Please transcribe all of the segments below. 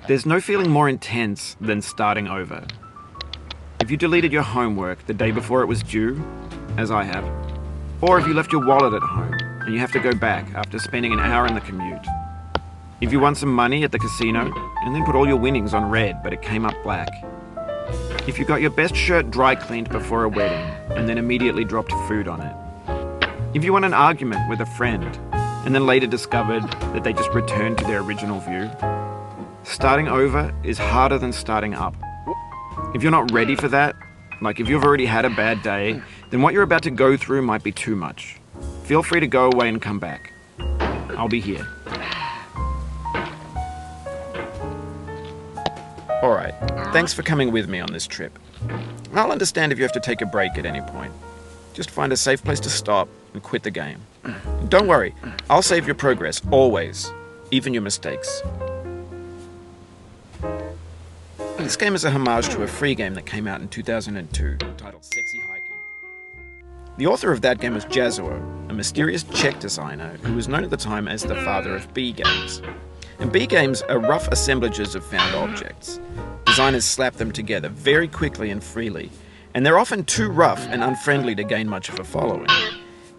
There's no feeling more intense than starting over. If you deleted your homework the day before it was due, as I have, or if you left your wallet at home and you have to go back after spending an hour in the commute. If you won some money at the casino and then put all your winnings on red but it came up black. If you got your best shirt dry cleaned before a wedding and then immediately dropped food on it. If you won an argument with a friend and then later discovered that they just returned to their original view. Starting over is harder than starting up. If you're not ready for that, like if you've already had a bad day, then what you're about to go through might be too much. Feel free to go away and come back. I'll be here. Alright, thanks for coming with me on this trip. I'll understand if you have to take a break at any point. Just find a safe place to stop and quit the game. Don't worry, I'll save your progress, always, even your mistakes. This game is a homage to a free game that came out in 2002, titled Sexy Hiking. The author of that game was Jazzuo, a mysterious Czech designer who was known at the time as the father of B games. And B games are rough assemblages of found objects. Designers slap them together very quickly and freely, and they're often too rough and unfriendly to gain much of a following.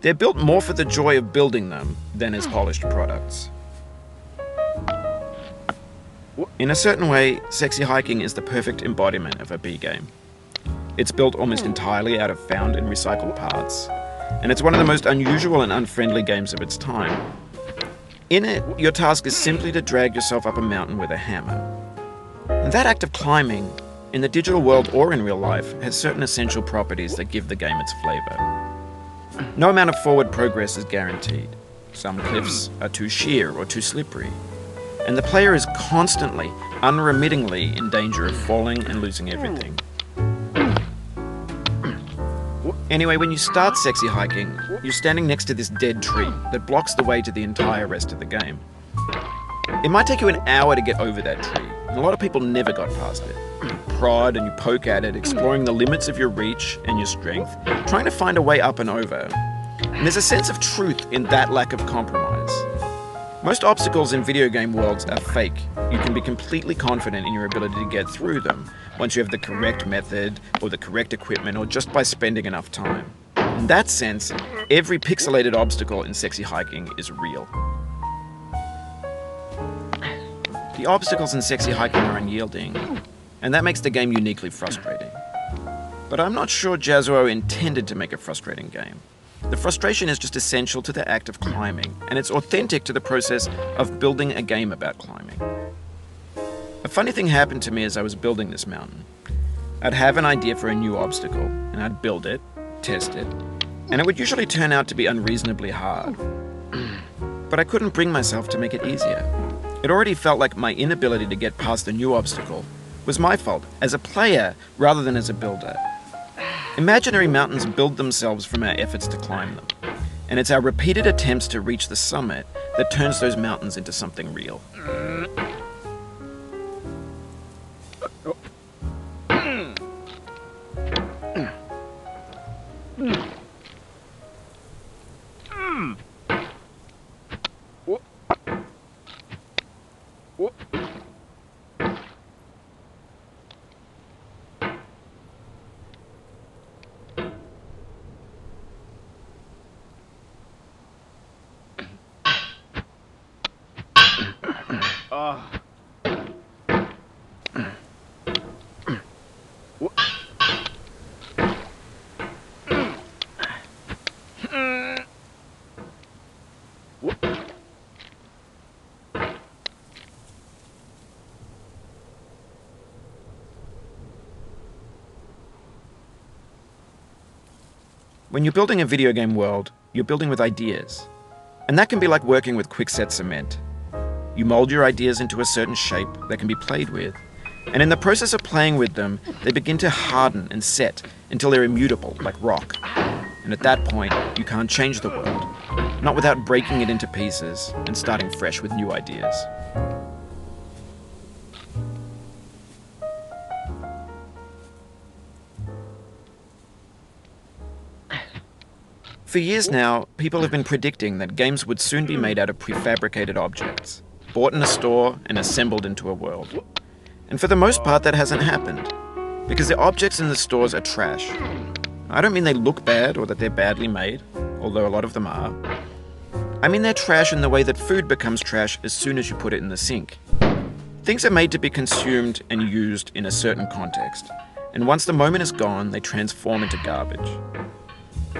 They're built more for the joy of building them than as polished products. In a certain way, Sexy Hiking is the perfect embodiment of a B game. It's built almost entirely out of found and recycled parts, and it's one of the most unusual and unfriendly games of its time. In it, your task is simply to drag yourself up a mountain with a hammer. And that act of climbing, in the digital world or in real life, has certain essential properties that give the game its flavor. No amount of forward progress is guaranteed. Some cliffs are too sheer or too slippery. And the player is constantly, unremittingly in danger of falling and losing everything. Anyway, when you start Sexy Hiking, you're standing next to this dead tree that blocks the way to the entire rest of the game. It might take you an hour to get over that tree, and a lot of people never got past it. You prod and you poke at it, exploring the limits of your reach and your strength, trying to find a way up and over. And there's a sense of truth in that lack of compromise. Most obstacles in video game worlds are fake. You can be completely confident in your ability to get through them once you have the correct method or the correct equipment or just by spending enough time. In that sense, every pixelated obstacle in Sexy Hiking is real. The obstacles in Sexy Hiking are unyielding, and that makes the game uniquely frustrating. But I'm not sure Jazzuo intended to make a frustrating game. The frustration is just essential to the act of climbing, and it's authentic to the process of building a game about climbing. A funny thing happened to me as I was building this mountain. I'd have an idea for a new obstacle, and I'd build it, test it, and it would usually turn out to be unreasonably hard. But I couldn't bring myself to make it easier. It already felt like my inability to get past the new obstacle was my fault as a player rather than as a builder. Imaginary mountains build themselves from our efforts to climb them, and it's our repeated attempts to reach the summit that turns those mountains into something real. When you're building a video game world, you're building with ideas. And that can be like working with quickset cement. You mold your ideas into a certain shape that can be played with, and in the process of playing with them, they begin to harden and set until they're immutable, like rock. And at that point, you can't change the world, not without breaking it into pieces and starting fresh with new ideas. For years now, people have been predicting that games would soon be made out of prefabricated objects, bought in a store and assembled into a world. And for the most part, that hasn't happened, because the objects in the stores are trash. I don't mean they look bad or that they're badly made, although a lot of them are. I mean they're trash in the way that food becomes trash as soon as you put it in the sink. Things are made to be consumed and used in a certain context, and once the moment is gone, they transform into garbage.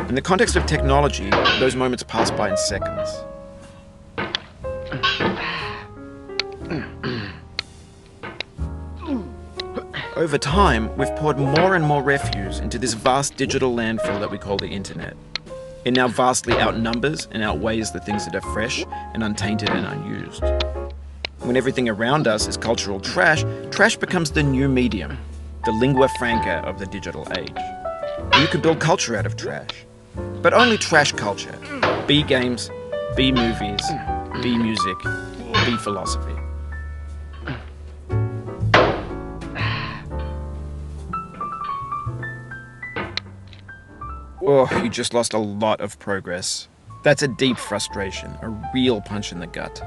In the context of technology, those moments pass by in seconds. Over time, we've poured more and more refuse into this vast digital landfill that we call the internet. It now vastly outnumbers and outweighs the things that are fresh and untainted and unused. When everything around us is cultural trash, trash becomes the new medium, the lingua franca of the digital age. And you can build culture out of trash. But only trash culture. B games, B movies, B music, B philosophy. Oh, you just lost a lot of progress. That's a deep frustration, a real punch in the gut.